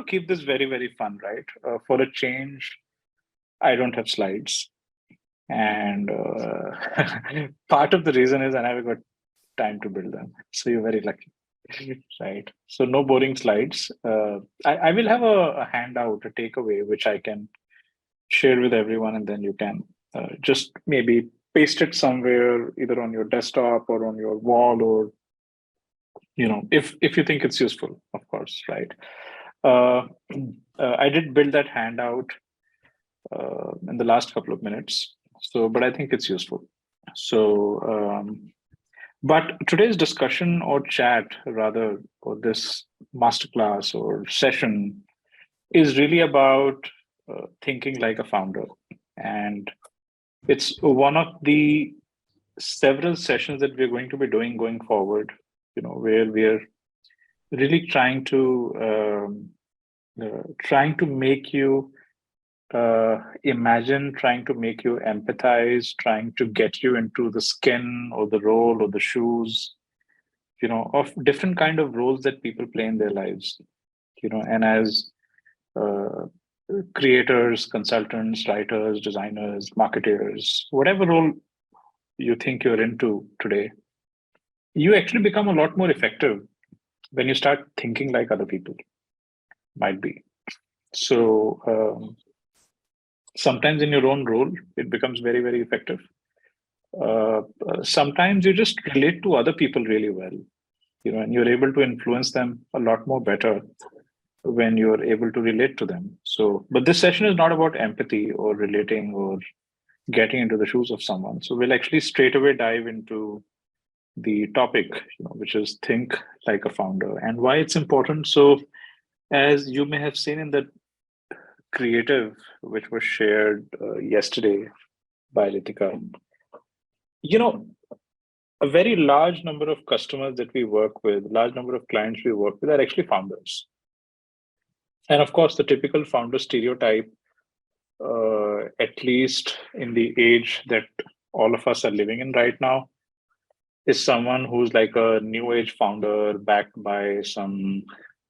keep this very, very fun, right? For a change, I don't have slides. And part of the reason is I never got time to build them. So you're very lucky, right? So no boring slides. I will have a handout, a takeaway, which I can share with everyone, and then you can just maybe paste it somewhere, either on your desktop or on your wall, or if you think it's useful, of course, right? I did build that handout in the last couple of minutes, but I think it's useful. But today's discussion or chat, rather, or this masterclass or session, is really about thinking like a founder. And it's one of the several sessions that we're going to be doing going forward, where we're really trying to make you imagine, trying to make you empathize, trying to get you into the skin or the role or the shoes, of different kind of roles that people play in their lives, and as creators, consultants, writers, designers, marketers, whatever role you think you're into today, you actually become a lot more effective when you start thinking like other people might be. So sometimes in your own role, it becomes very, very effective. Sometimes you just relate to other people really well, and you're able to influence them a lot more better when you're able to relate to them. But this session is not about empathy or relating or getting into the shoes of someone. So we'll actually straight away dive into the topic, which is think like a founder and why it's important. So as you may have seen in the creative, which was shared yesterday by Ritika, a very large number of customers that we work with, large number of clients we work with are actually founders. And of course, the typical founder stereotype, at least in the age that all of us are living in right now, is someone who's like a new age founder backed by some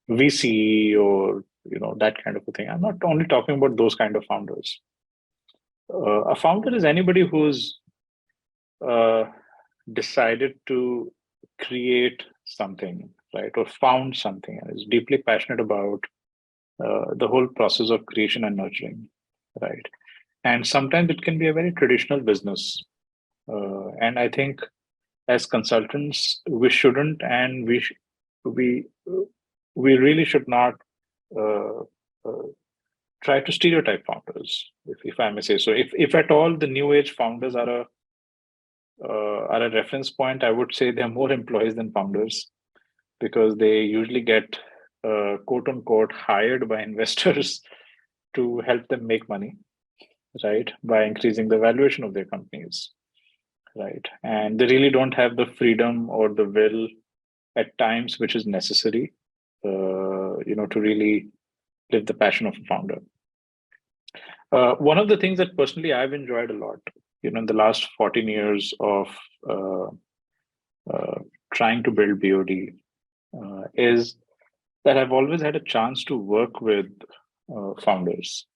VC or that kind of a thing. I'm not only talking about those kind of founders. A founder is anybody who's decided to create something, right, or found something, and is deeply passionate about the whole process of creation and nurturing, right? And sometimes it can be a very traditional business, and I think as consultants, we shouldn't, and we really should not try to stereotype founders, if I may say so. If at all the new age founders are a reference point, I would say they're more employees than founders, because they usually get quote unquote hired by investors to help them make money, right, by increasing the valuation of their companies, right? And they really don't have the freedom or the will at times which is necessary, to really live the passion of a founder. One of the things that personally I've enjoyed a lot, in the last 14 years of trying to build BOD, is that I've always had a chance to work with founders,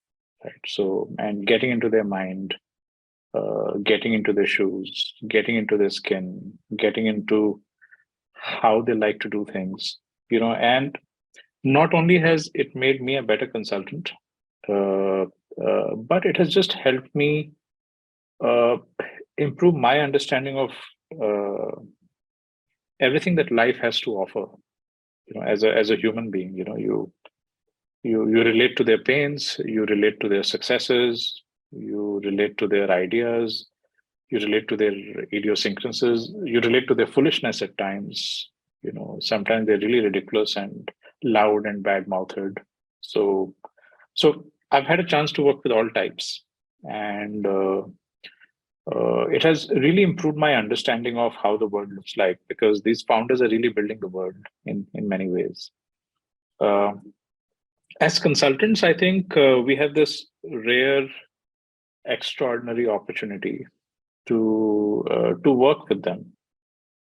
right? So, and getting into their mind, getting into their shoes, getting into their skin, getting into how they like to do things, and not only has it made me a better consultant, but it has just helped me improve my understanding of everything that life has to offer. As a human being, you relate to their pains, you relate to their successes, you relate to their ideas, you relate to their idiosyncrasies, you relate to their foolishness at times. Sometimes they're really ridiculous and loud and bad-mouthed. So I've had a chance to work with all types, and it has really improved my understanding of how the world looks like, because these founders are really building the world in many ways. As consultants, I think we have this rare, extraordinary opportunity to work with them,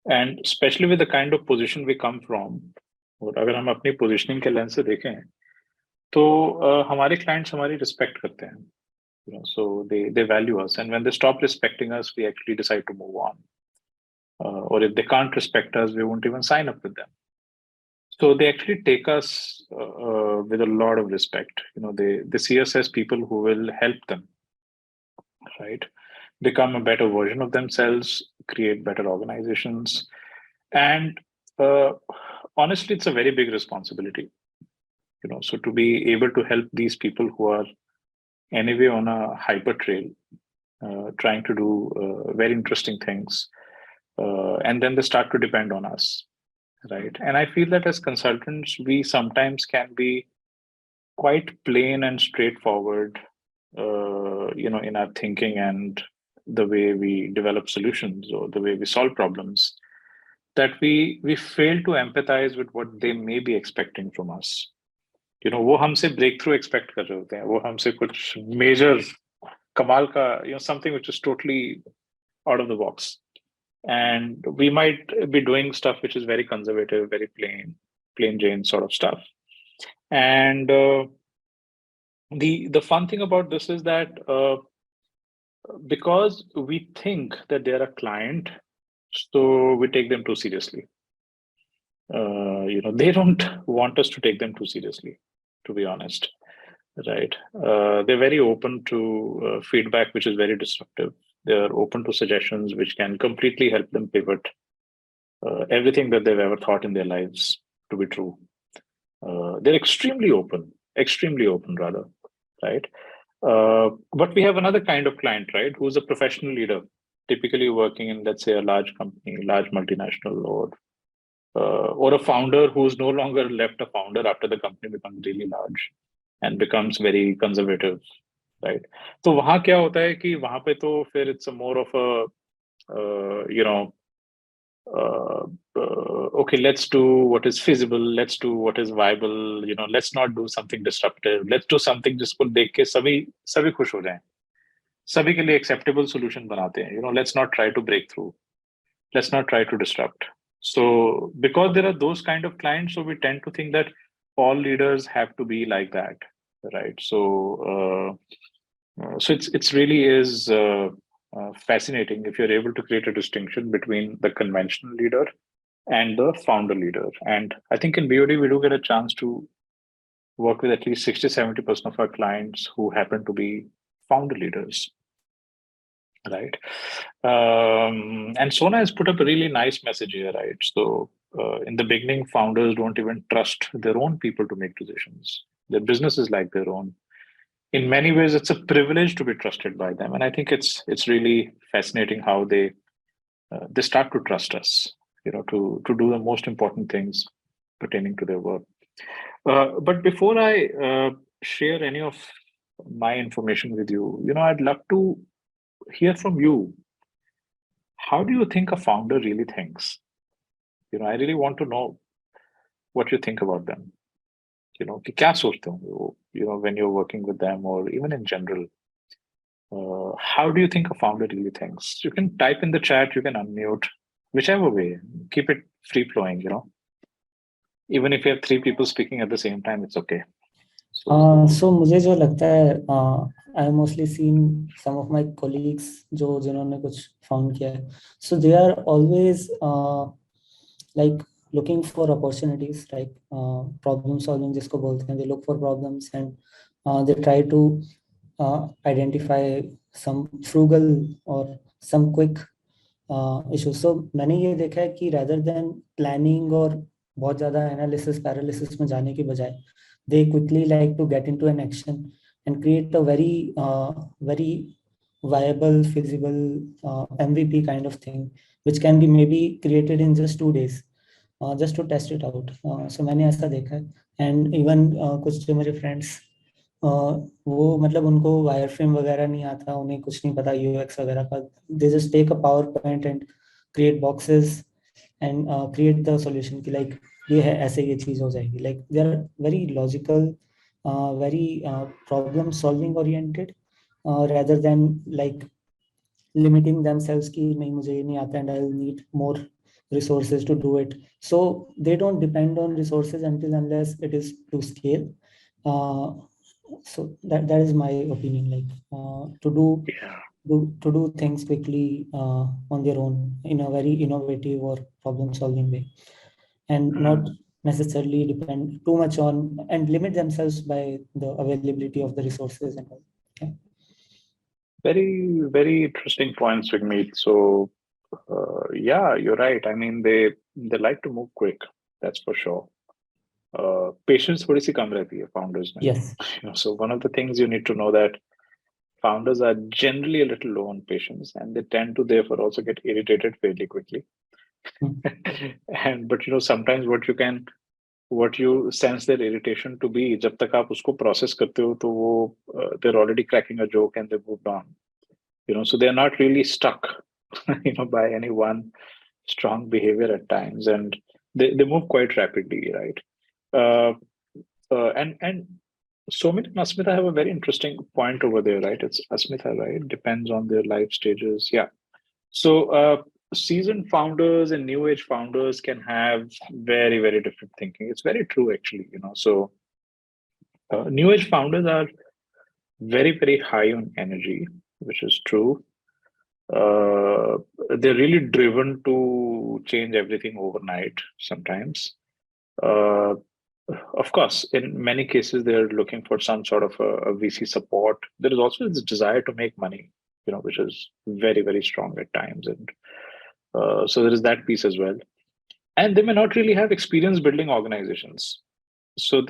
and especially with the kind of position we come from. और अगर हम अपनी positioning के lens से देखें, तो हमारे clients हमारी respect करते हैं, so they value us, and when they stop respecting us, we actually decide to move on. Or if they can't respect us, we won't even sign up with them. So they actually take us with a lot of respect. They see us as people who will help them, right? Become a better version of themselves, create better organizations, and uh, honestly, it's a very big responsibility. So to be able to help these people who are anyway on a hyper trail, trying to do very interesting things, and then they start to depend on us, right? And I feel that as consultants, we sometimes can be quite plain and straightforward, in our thinking and the way we develop solutions or the way we solve problems, that we fail to empathize with what they may be expecting from us. वो हमसे break through expect कर रहे होते हैं, वो हमसे कुछ major कमाल का, something which is totally out of the box. And we might be doing stuff which is very conservative, very plain Jane sort of stuff. And the fun thing about this is that because we think that they're a client, so we take them too seriously. They don't want us to take them too seriously, to be honest, right? They're very open to feedback, which is very disruptive. They're open to suggestions which can completely help them pivot everything that they've ever thought in their lives to be true. They're extremely open rather, right? But we have another kind of client, right, who's a professional leader, typically working in, let's say, a large company, large multinational, or a founder who's no longer left a founder after the company becomes really large and becomes very conservative, right? तो वहाँ क्या होता है कि वहाँ पे तो फिर it's a more of a okay, let's do what is feasible, let's do what is viable, let's not do something disruptive, let's do something जिसको देख के सभी सभी खुश हो जाएं, सभी के लिए acceptable solution बनाते हैं. Let's not try to break through, let's not try to disrupt. So because there are those kind of clients, so we tend to think that all leaders have to be like that, right? So it's really is fascinating if you're able to create a distinction between the conventional leader and the founder leader. And I think in BOD, we do get a chance to work with at least 60-70% of our clients who happen to be founder leaders, right? And Sona has put up a really nice message here, right? So in the beginning, founders don't even trust their own people to make decisions. Their business is like their own. In many ways, it's a privilege to be trusted by them, and I think it's really fascinating how they start to trust us, to do the most important things pertaining to their work. But before I share any of my information with you, I'd love to hear from you. How do you think a founder really thinks? I really want to know what you think about them. कि क्या सोचते होंगे वो, when you're working with them or even in general. How do you think a founder really thinks? You can type in the chat, you can unmute, whichever way. Keep it free flowing, Even if you have 3 people speaking at the same time, it's okay. So मुझे जो लगता है, I mostly seen some of my colleagues जिन्होंने कुछ found किया है. So they are always like looking for opportunities, like problem solving जिसको बोलते हैं. They look for problems and they try to identify some frugal or some quick issues. So मैंने ये देखा है कि rather than planning और बहुत ज़्यादा analysis paralysis में जाने की बजाय, they quickly like to get into an action and create a very viable, feasible MVP kind of thing, which can be maybe created in just 2 days, just to test it out. So मैंने ऐसा देखा है. And even कुछ जो मेरे friends, वो मतलब उनको wireframe वगैरह नहीं आता, उन्हें कुछ नहीं पता UX वगैरह का. They just take a PowerPoint and create boxes and create the solution कि like ये है, ऐसे ये चीज हो जाएगी. Like they are very logical, very problem solving oriented, rather than like limiting themselves कि नहीं मुझे ये नहीं आता and I'll need more resources to do it. So they don't depend on resources until unless it is to scale. So that is my opinion. Like to do things quickly on their own in a very innovative or problem solving way, and not necessarily depend too much on and limit themselves by the availability of the resources and all. Yeah. Very, very interesting points, Vigmeet. So, yeah, you're right. I mean, they like to move quick. That's for sure. Patience थोड़ी सी कम रहती है founders में. Yes. So one of the things you need to know that founders are generally a little low on patience, and they tend to therefore also get irritated fairly quickly. And but sometimes what you sense their irritation to be, जब तक आप उसको process करते हो तो वो they're already cracking a joke and they've moved on. So they're not really stuck, by any one strong behavior at times, and they move quite rapidly, right? Uh, and Somit and Asmita have a very interesting point over there, right? It's Asmita, right? Depends on their life stages. Yeah. So seasoned founders and new age founders can have very, very different thinking. It's very true, actually. So new age founders are very, very high on energy, which is true. Uh, they're really driven to change everything overnight sometimes. Uh, of course, in many cases, they're looking for some sort of a VC support. There is also this desire to make money, which is very, very strong at times. And so there is that piece as well. And they may not really have experience building organizations. So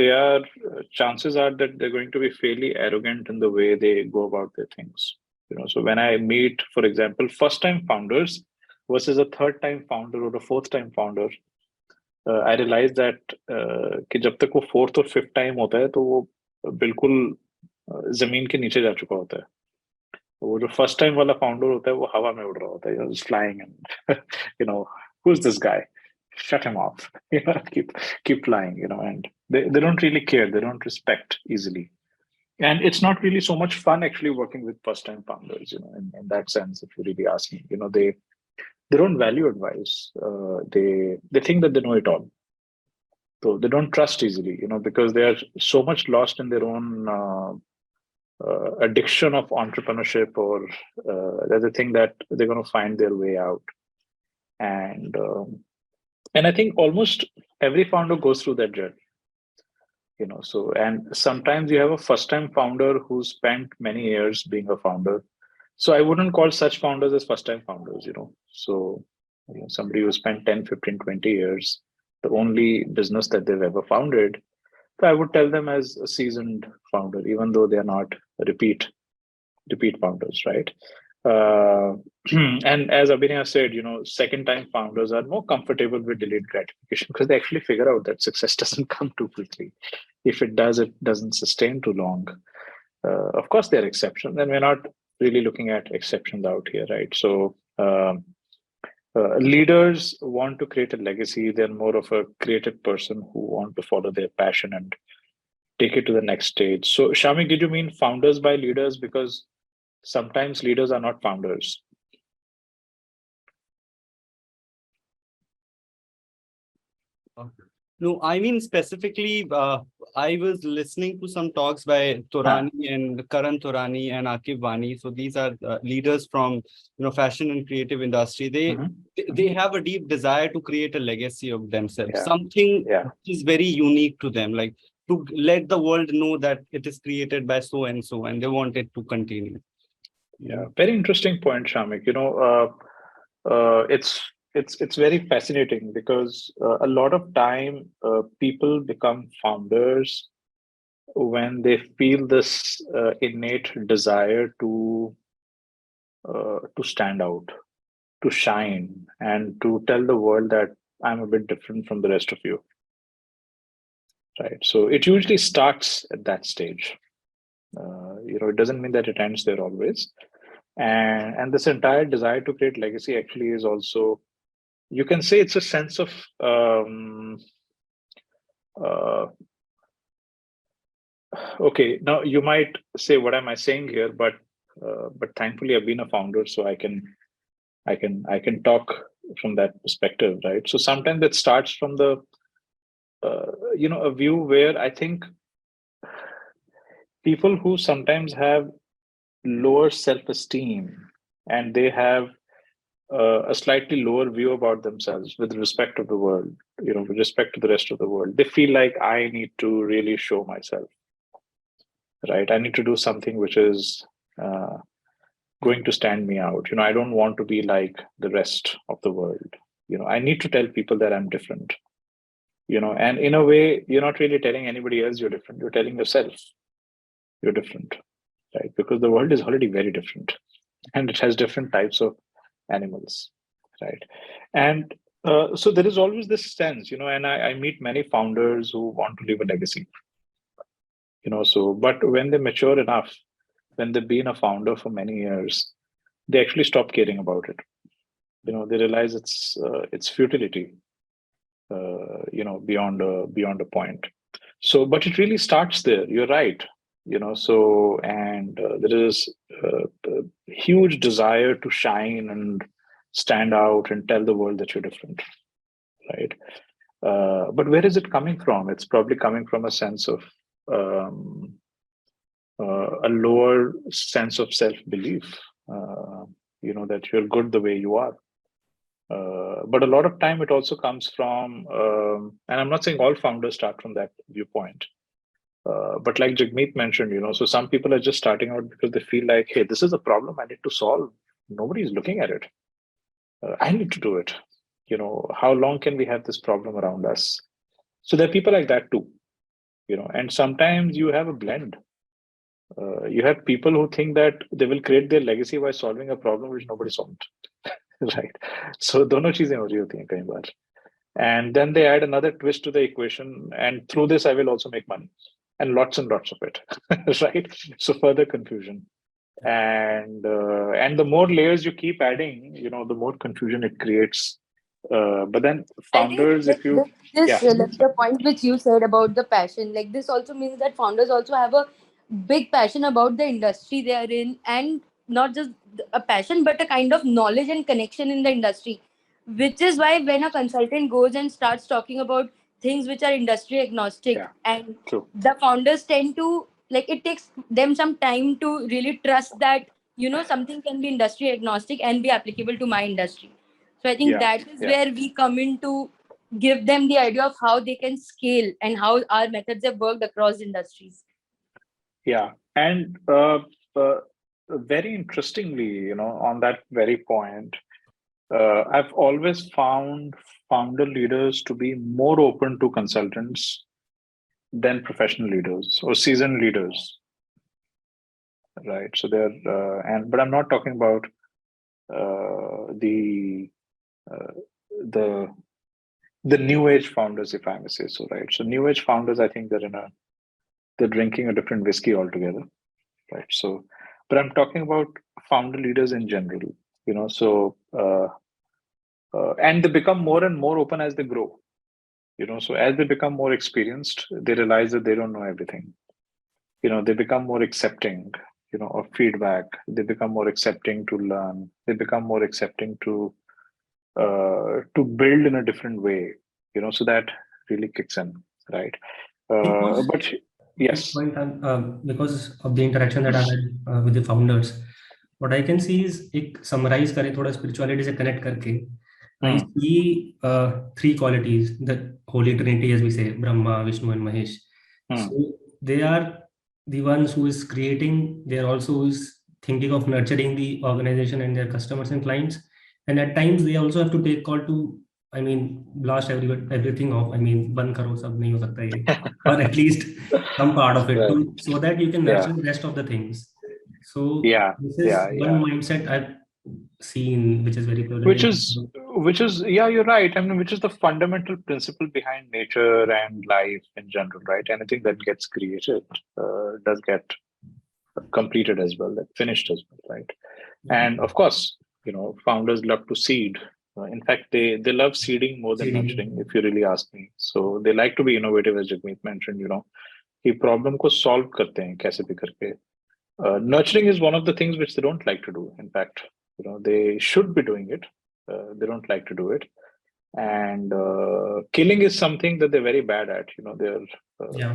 chances are that they're going to be fairly arrogant in the way they go about their things. So when I meet, for example, first-time founders versus a third-time founder or a fourth-time founder, I realize that कि जब तक वो fourth और fifth time होता है तो वो बिल्कुल जमीन के नीचे जा चुका होता है. वो जो first time वाला founder होता है वो हवा में उड़ रहा होता है, just flying and who's this guy? Shut him off. Keep flying. And they don't really care. They don't respect easily. And it's not really so much fun actually working with first time founders, in that sense, if you really ask me. They don't value advice. They think that they know it all. So they don't trust easily, because they are so much lost in their own addiction of entrepreneurship, or they think that they're going to find their way out. And I think almost every founder goes through that journey. So, and sometimes you have a first time founder who spent many years being a founder. So I wouldn't call such founders as first time founders. So somebody who spent 10, 15, 20 years, the only business that they've ever founded, so I would tell them as a seasoned founder, even though they are not repeat founders, right? And as Abhinaya said, second time founders are more comfortable with delayed gratification because they actually figure out that success doesn't come too quickly. If it does, it doesn't sustain too long. Of course, there are exceptions, and we're not really looking at exceptions out here, right? So leaders want to create a legacy. They're more of a creative person who want to follow their passion and take it to the next stage. So Shamik, did you mean founders by leaders? Because sometimes leaders are not founders. No, I mean specifically, I was listening to some talks by Turani and Karan Turani and Akib Vani. So these are leaders from fashion and creative industry. They have a deep desire to create a legacy of themselves, something which is very unique to them, like to let the world know that it is created by so and so, and they want it to continue. Yeah, very interesting point, Shamik. It's very fascinating because a lot of time people become founders when they feel this innate desire to stand out, to shine, and to tell the world that I'm a bit different from the rest of you. Right. So it usually starts at that stage. It doesn't mean that it ends there always. And this entire desire to create legacy actually is also, you can say it's a sense of okay, now you might say, what am I saying here? But thankfully I've been a founder, so I can talk from that perspective, right? So sometimes it starts from the a view where I think people who sometimes have lower self-esteem, and they have a slightly lower view about themselves with respect to the world, with respect to the rest of the world. They feel like I need to really show myself, right? I need to do something which is going to stand me out. I don't want to be like the rest of the world. I need to tell people that I'm different. And in a way, you're not really telling anybody else you're different. You're telling yourself you're different, right? Because the world is already very different, and it has different types of animals, right? And so there is always this sense, and I meet many founders who want to leave a legacy, but when they mature enough, when they've been a founder for many years, they actually stop caring about it. They realize it's futility, beyond a point. So, but it really starts there. You're right. And there is a huge desire to shine and stand out and tell the world that you're different, right? But where is it coming from? It's probably coming from a sense of a lower sense of self-belief, that you're good the way you are. But a lot of time it also comes from, and I'm not saying all founders start from that viewpoint, but like Jagmeet mentioned, so some people are just starting out because they feel like, hey, this is a problem I need to solve. Nobody's looking at it. I need to do it. How long can we have this problem around us? So there are people like that too, and sometimes you have a blend. You have people who think that they will create their legacy by solving a problem which nobody solved. Right. So दोनों चीजें हो रही होती हैं कई बार. And then they add another twist to the equation, and through this I will also make money, and lots of it. Right. So further confusion, and the more layers you keep adding, the more confusion it creates. But then founders, if you the point which you said about the passion, like this also means that founders also have a big passion about the industry they are in, and not just a passion but a kind of knowledge and connection in the industry, which is why when a consultant goes and starts talking about things which are industry agnostic, and true. the founders tend to, like, it takes them some time to really trust that something can be industry agnostic and be applicable to my industry. So I think that is where we come in to give them the idea of how they can scale and how our methods have worked across industries. Yeah. And very interestingly, on that very point, I've always found founder leaders to be more open to consultants than professional leaders or seasoned leaders. Right. So but I'm not talking about the new age founders, if I may say so, right? So new age founders, I think they're drinking a different whiskey altogether, right? So, but I'm talking about founder leaders in general, and they become more and more open as they grow, so as they become more experienced, they realize that they don't know everything. They become more accepting, of feedback. They become more accepting to learn. They become more accepting to build in a different way, so that really kicks in, right? But yes, point, because of the interaction that I had with the founders, what I can see is, एक summarize करें थोड़ा spirituality से connect करके, I see 3 qualities, the Holy Trinity, as we say, Brahma, Vishnu, and Mahesh. So they are the ones who is creating. They are also who is thinking of nurturing the organization and their customers and clients. And at times they also have to take call to, blast everything off. बंद करो, सब नहीं हो सकता ये, or at least some part of it, right, so that you can nurture the rest of the things. So this is one mindset I've seen, which is very prevalent. Which is, you're right. Which is the fundamental principle behind nature and life in general, right? Anything that gets created does get completed as well, finished as well, right? And of course, founders love to seed. In fact, they love seeding more than nurturing, if you really ask me. So they like to be innovative, as Jagmeet mentioned, कि problem को solve करते हैं कैसे भी करके. Nurturing is one of the things which they don't like to do. In fact, they should be doing it. They don't like to do it. And killing is something that they're very bad at,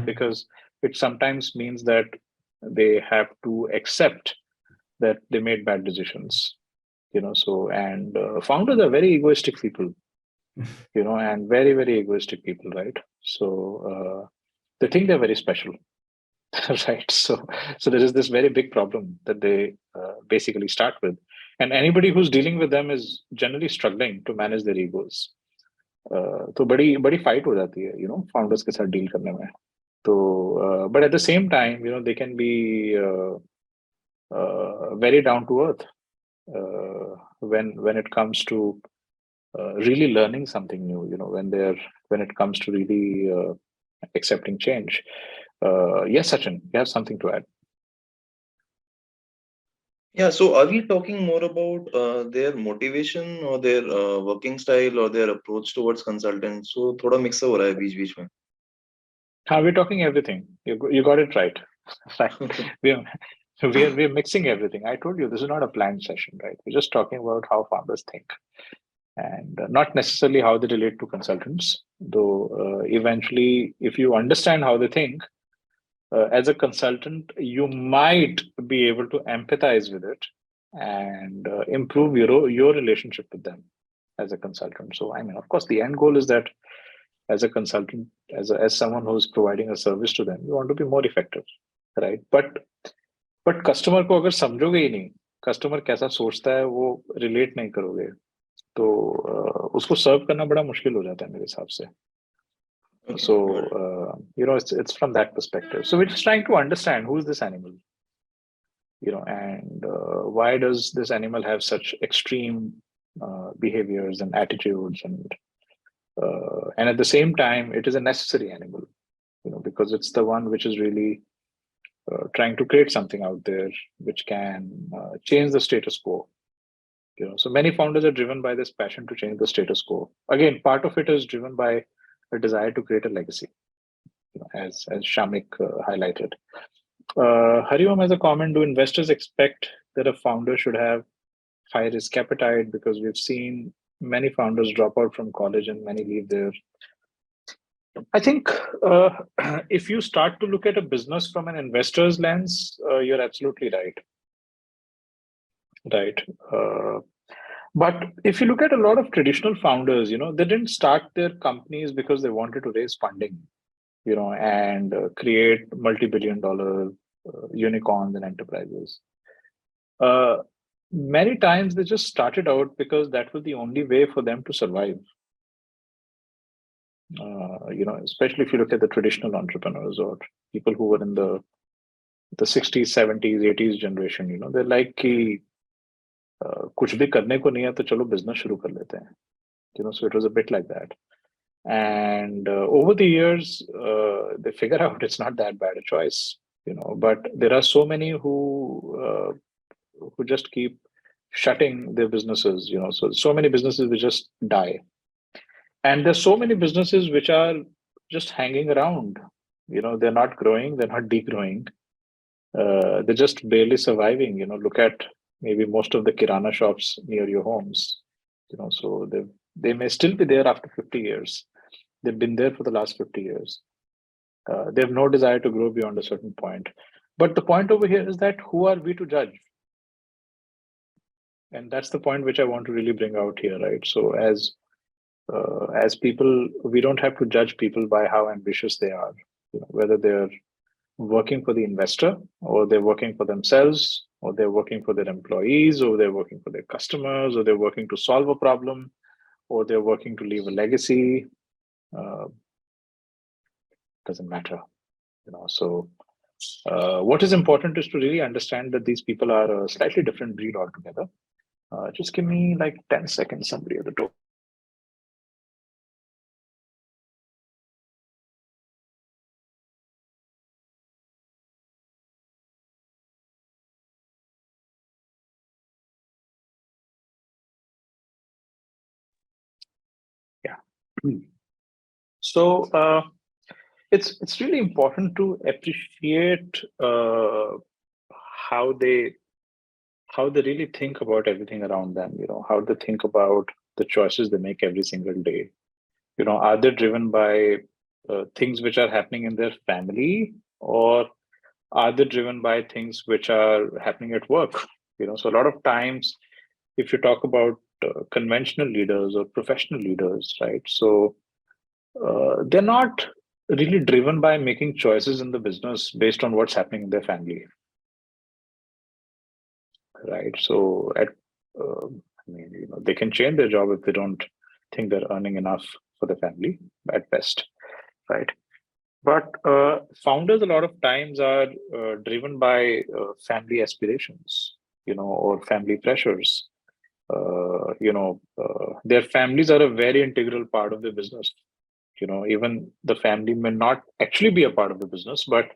because it sometimes means that they have to accept that they made bad decisions. So, and founders are very egoistic people, and very, very egoistic people, right? So they think they're very special. Right. So there is this very big problem that they basically start with, and anybody who's dealing with them is generally struggling to manage their egos. तो बड़ी fight हो जाती है, founders के साथ deal करने में. So, but at the same time, they can be very down to earth when it comes to really learning something new. When it comes to really accepting change. Yes, Sachin, you have something to add. Yeah, so are we talking more about their motivation or their working style or their approach towards consultants? So थोड़ा mix हो रहा है बीच में. We're talking everything. You got it right. We're mixing everything. I told you this is not a planned session, right? We're just talking about how founders think, and not necessarily how they relate to consultants. Though eventually, if you understand how they think, as a consultant, you might be able to empathize with it and improve your relationship with them as a consultant. So, I mean, of course, the end goal is that as a consultant, as someone who's providing a service to them, you want to be more effective, right? But customer को अगर समझोगे ही नहीं, customer कैसा सोचता है वो relate नहीं करोगे, तो उसको serve करना बड़ा मुश्किल हो जाता है मेरे हिसाब से. Okay. So it's from that perspective. So we're just trying to understand who is this animal, and why does this animal have such extreme behaviors and attitudes, and at the same time it is a necessary animal, because it's the one which is really trying to create something out there which can change the status quo. So many founders are driven by this passion to change the status quo. Again, part of it is driven by a desire to create a legacy, as Shamik highlighted. Hariom has a comment: do investors expect that a founder should have high risk appetite? Because we've seen many founders drop out from college and many leave there. I think if you start to look at a business from an investor's lens, you're absolutely right. Right. But if you look at a lot of traditional founders, they didn't start their companies because they wanted to raise funding, and create multi-billion-dollar unicorns and enterprises. Many times they just started out because that was the only way for them to survive. Especially if you look at the traditional entrepreneurs or people who were in the 60s, 70s, 80s generation, they're like कि कुछ भी करने को नहीं है तो चलो business शुरू कर लेते हैं. So it was a bit like that. And over the years, they figure out it's not that bad a choice, but there are so many who just keep shutting their businesses, so many businesses will just die. And there's so many businesses which are just hanging around, they're not growing, they're not degrowing. They're just barely surviving, look at maybe most of the kirana shops near your homes, so they may still be there after 50 years. They've been there for the last 50 years. They have no desire to grow beyond a certain point. But the point over here is that who are we to judge? And that's the point which I want to really bring out here, right? So as people, we don't have to judge people by how ambitious they are, whether they're working for the investor or they're working for themselves or they're working for their employees or they're working for their customers or they're working to solve a problem or they're working to leave a legacy. Doesn't matter, So what is important is to really understand that these people are a slightly different breed altogether. Just give me like 10 seconds, somebody at the door. Yeah. So it's really important to appreciate how they really think about everything around them, how they think about the choices they make every single day. Are they driven by things which are happening in their family, or are they driven by things which are happening at work? So a lot of times, if you talk about conventional leaders or professional leaders, right? So they're not really driven by making choices in the business based on what's happening in their family, right? So they can change their job if they don't think they're earning enough for the family at best, right? But founders a lot of times are driven by family aspirations, or family pressures. Their families are a very integral part of the business. Even the family may not actually be a part of the business, but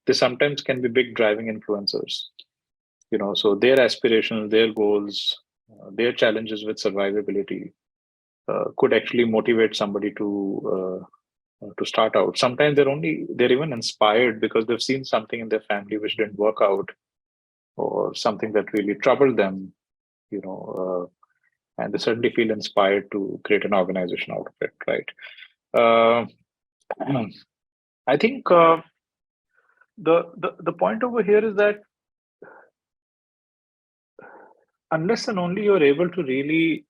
they sometimes can be big driving influencers. So their aspirations, their goals, their challenges with survivability could actually motivate somebody to start out. Sometimes they're even inspired because they've seen something in their family which didn't work out, or something that really troubled them, and they certainly feel inspired to create an organization out of it, right? I think the point over here is that unless and only you're able to really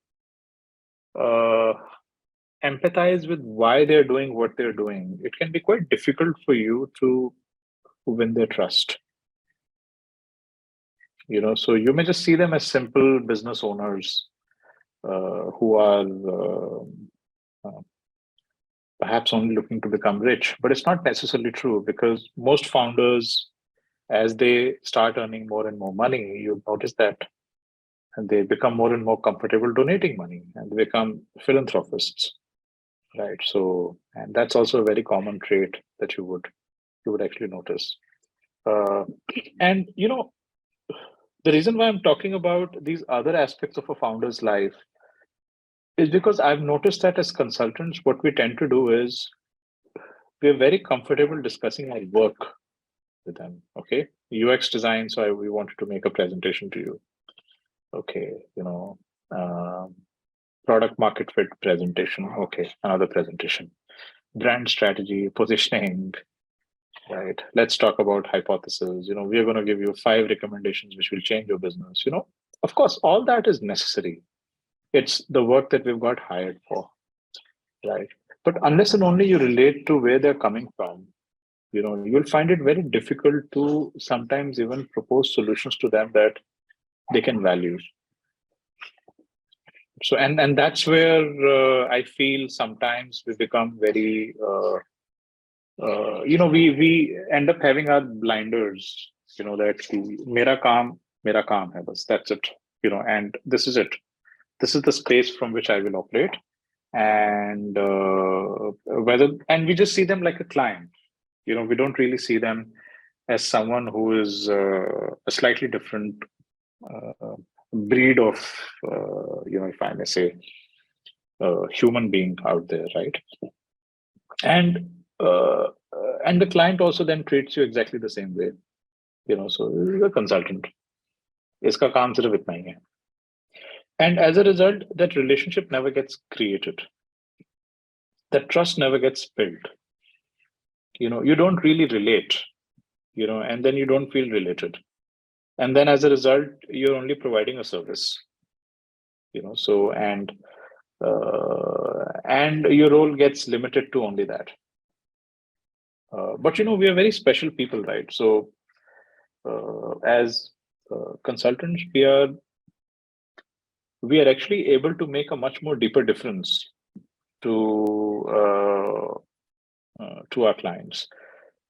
empathize with why they're doing what they're doing, it can be quite difficult for you to win their trust. So you may just see them as simple business owners who are perhaps only looking to become rich, but it's not necessarily true, because most founders, as they start earning more and more money, you'll notice that they become more and more comfortable donating money, and they become philanthropists, right? So, and that's also a very common trait that you would actually notice. And the reason why I'm talking about these other aspects of a founder's life is because I've noticed that as consultants, what we tend to do is we're very comfortable discussing our work with them. Okay, UX design. So we wanted to make a presentation to you. Okay, product market fit presentation. Okay, another presentation. Brand strategy, positioning. Right. Let's talk about hypothesis. We are going to give you 5 recommendations which will change your business. Of course, all that is necessary. It's the work that we've got hired for, right? But unless and only you relate to where they're coming from, you'll find it very difficult to sometimes even propose solutions to them that they can value. So, and that's where I feel sometimes we become very, we end up having our blinders, that mera kaam hai bas, that's it, and this is it. This is the space from which I will operate. And and we just see them like a client. We don't really see them as someone who is a slightly different breed of, if I may say, human being out there, right? And the client also then treats you exactly the same way. So you're a consultant. Iska kaam sirf itna hi hai. And as a result, that relationship never gets created. That trust never gets built. You don't really relate, and then you don't feel related. And then as a result, you're only providing a service, so, and your role gets limited to only that. But, we are very special people, right? So as consultants, we are actually able to make a much more deeper difference to our clients.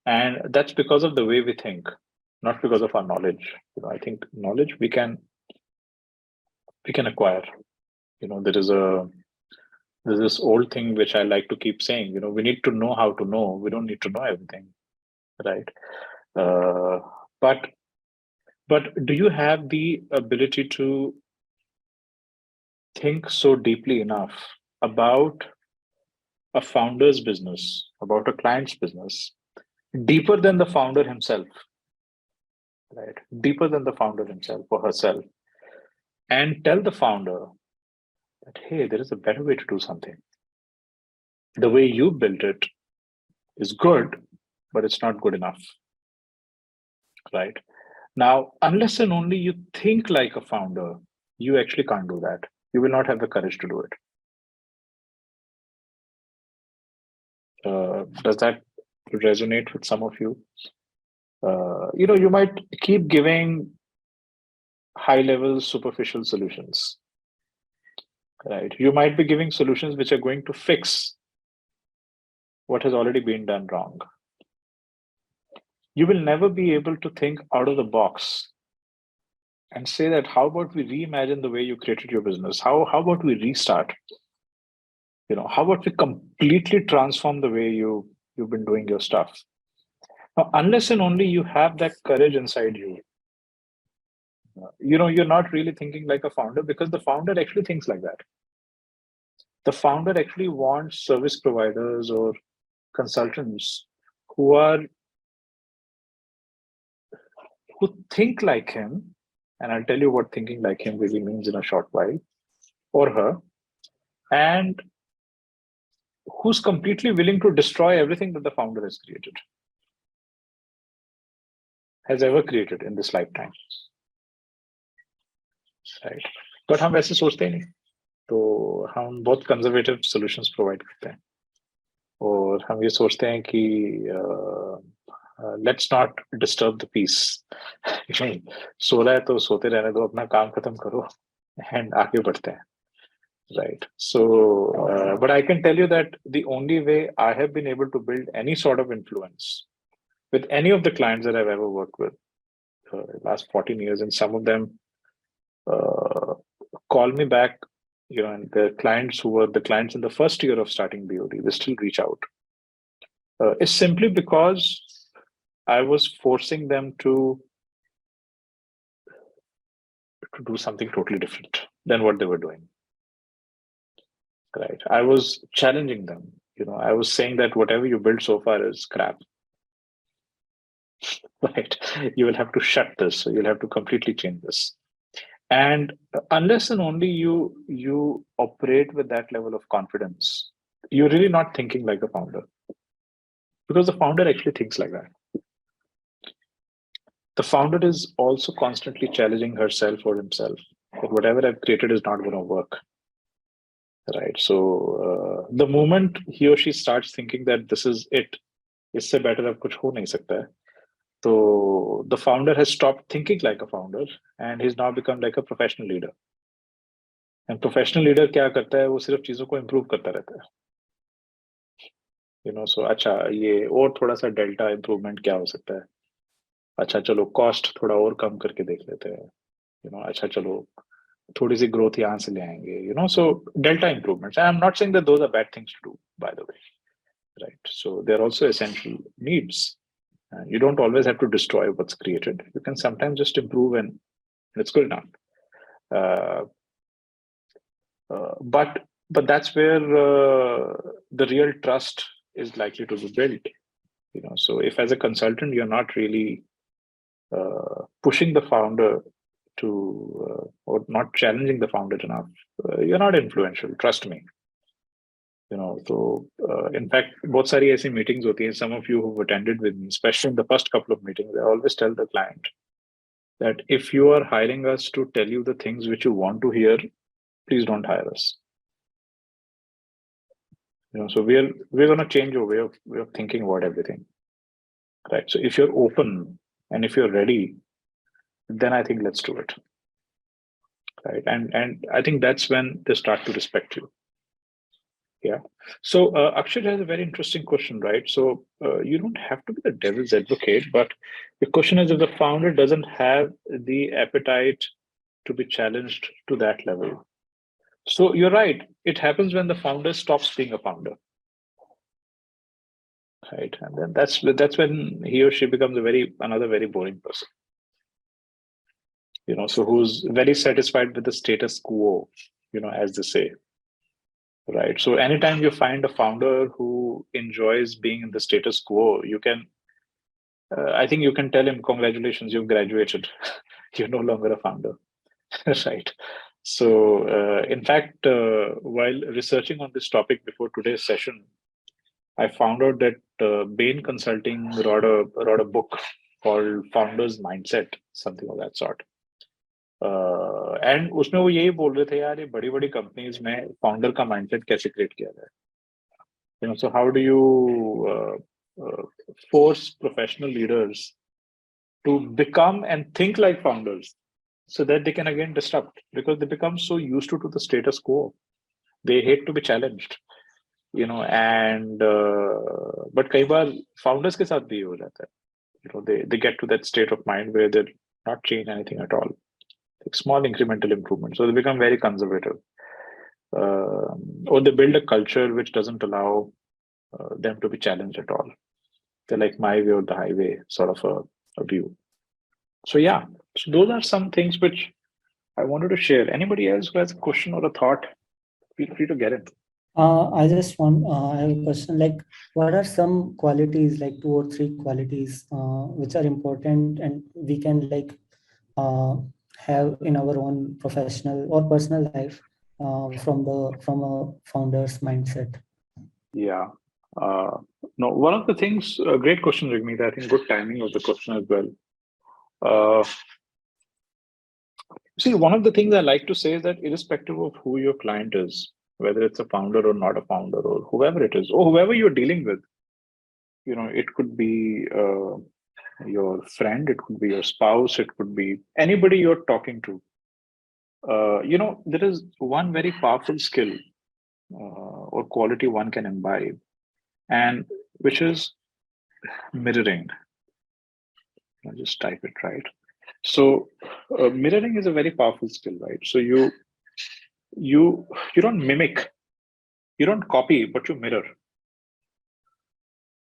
And that's because of the way we think, not because of our knowledge. I think knowledge we can acquire. There's this old thing which I like to keep saying, we need to know how to know. We don't need to know everything, right? But do you have the ability to think so deeply enough about a founder's business, about a client's business, deeper than the founder himself, right? Deeper than the founder himself or herself, and tell the founder that, hey, there is a better way to do something. The way you built it is good, but it's not good enough. right? Now, unless and only you think like a founder, you actually can't do that. You will not have the courage to do it. Does that resonate with some of you? You might keep giving high-level, superficial solutions, right? You might be giving solutions which are going to fix what has already been done wrong. You will never be able to think out of the box and say that, how about we reimagine the way you created your business? How about we restart? How about we completely transform the way you've been doing your stuff? Now, unless and only you have that courage inside you, you're not really thinking like a founder, because the founder actually thinks like that. The founder actually wants service providers or consultants who think like him, and I'll tell you what thinking like him really means in a short while, or her, and who's completely willing to destroy everything that the founder has ever created in this lifetime, right? But हम वैसे सोचते नहीं, तो हम बहुत conservative solutions provide करते हैं, और हम ये सोचते हैं कि let's not disturb the peace. नहीं, सो रहा है तो सोते रहने दो, अपना काम खत्म करो and आगे बढ़ते हैं, right? So, but I can tell you that the only way I have been able to build any sort of influence with any of the clients that I've ever worked with, last 14 years, and some of them call me back, and the clients who were the clients in the first year of starting BOD, they still reach out. It's simply because I was forcing them to do something totally different than what they were doing. Right. I was challenging them. I was saying that whatever you built so far is crap. Right. You will have to shut this. So you'll have to completely change this. And unless and only you operate with that level of confidence, you're really not thinking like a founder. Because the founder actually thinks like that. The founder is also constantly challenging herself or himself that whatever I've created is not going to work. Right. So the moment he or she starts thinking that this is it, इससे better अब कुछ हो नहीं सकता है, so the founder has stopped thinking like a founder and he's now become like a professional leader. And professional leader क्या करता है? वो सिर्फ चीजों को improve करता रहता है. So अच्छा ये और थोड़ा सा delta improvement क्या हो सकता है? अच्छा चलो cost थोड़ा और कम करके देख लेते हैं. अच्छा चलो थोड़ी सी growth यहाँ से ले आएंगे. So delta improvements. I'm not saying that those are bad things to do, by the way, right? So they're also essential needs. And you don't always have to destroy what's created. You can sometimes just improve, and it's good enough. But that's where the real trust is likely to be built. So if as a consultant you're not really pushing the founder to or not challenging the founder enough, you're not influential, trust me. So in fact बहुत सारी ऐसी meetings होती हैं. Some of you who've attended with me, especially in the first couple of meetings, I always tell the client that if you are hiring us to tell you the things which you want to hear, please don't hire us. So we're going to change your way of thinking about everything, right? So if you're open and if you're ready, then I think let's do it, right? And I think that's when they start to respect you. Yeah. So Akshay has a very interesting question, right? So you don't have to be the devil's advocate, but the question is if the founder doesn't have the appetite to be challenged to that level. So you're right. It happens when the founder stops being a founder, right? And then that's when he or she becomes another very boring person. So who's very satisfied with the status quo, as they say. Right. So anytime you find a founder who enjoys being in the status quo, you can, I think you can tell him, congratulations, you've graduated. You're no longer a founder. Right. So in fact, while researching on this topic before today's session, I found out that Bain Consulting wrote a book called Founders Mindset, something of that sort. And उसमें वो यही बोल रहे थे यार ये बड़ी companies में फाउंडर का माइंडसेट कैसे क्रिएट किया जाए. So how do you force professional leaders to become and think like founders so that they can again disrupt, because they become so used to the status quo. They hate to be challenged, and but कई बार founders के साथ भी हो जाता है. They get to that state of mind where they're not change anything at all. Like small incremental improvements. So they become very conservative. Or they build a culture which doesn't allow them to be challenged at all. They're like my way or the highway sort of a view. So yeah, so those are some things which I wanted to share. Anybody else who has a question or a thought, feel free to get it. I just want, I have a question, like what are some qualities, like 2 or 3 qualities, which are important and we can like have in our own professional or personal life from a founder's mindset? Yeah. No, one of the things, great question, Rigmeet. I think good timing of the question as well. See, one of the things I like to say is that irrespective of who your client is, whether it's a founder or not a founder or whoever it is, or whoever you're dealing with, it could be your friend, it could be your spouse, it could be anybody you're talking to. There is one very powerful skill or quality one can imbibe, and which is mirroring. I'll just type it right. So mirroring is a very powerful skill, right? So you don't mimic, you don't copy, but you mirror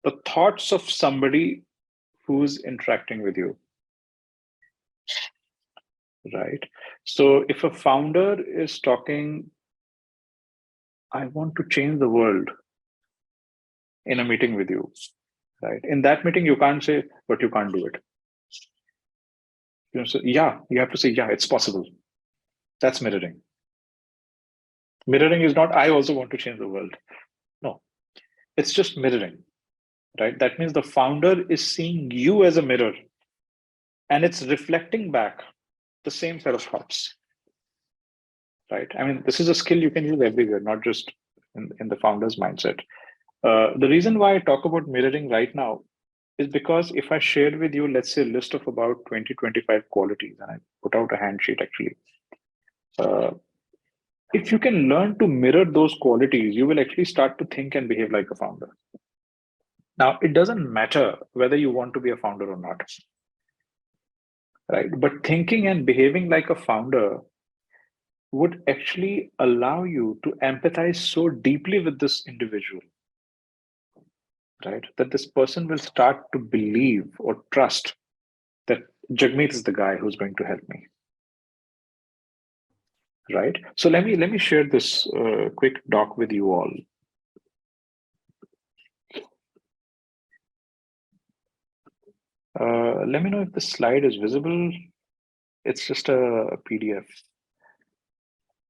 the thoughts of somebody who's interacting with you, right? So if a founder is talking, I want to change the world in a meeting with you, right? In that meeting, you can't say, but you can't do it. So yeah, you have to say, yeah, it's possible. That's mirroring. Mirroring is not, I also want to change the world. No, it's just mirroring, right? That means the founder is seeing you as a mirror and it's reflecting back the same set of thoughts, right? I mean, this is a skill you can use everywhere, not just in the founder's mindset. The reason why I talk about mirroring right now is because if I shared with you, let's say, a list of about 20, 25 qualities, and I put out a handsheet actually, if you can learn to mirror those qualities, you will actually start to think and behave like a founder. Now, it doesn't matter whether you want to be a founder or not, right? But thinking and behaving like a founder would actually allow you to empathize so deeply with this individual, right? That this person will start to believe or trust that Jagmeet is the guy who's going to help me, right? So let me share this quick doc with you all. Let me know if the slide is visible. It's just a PDF.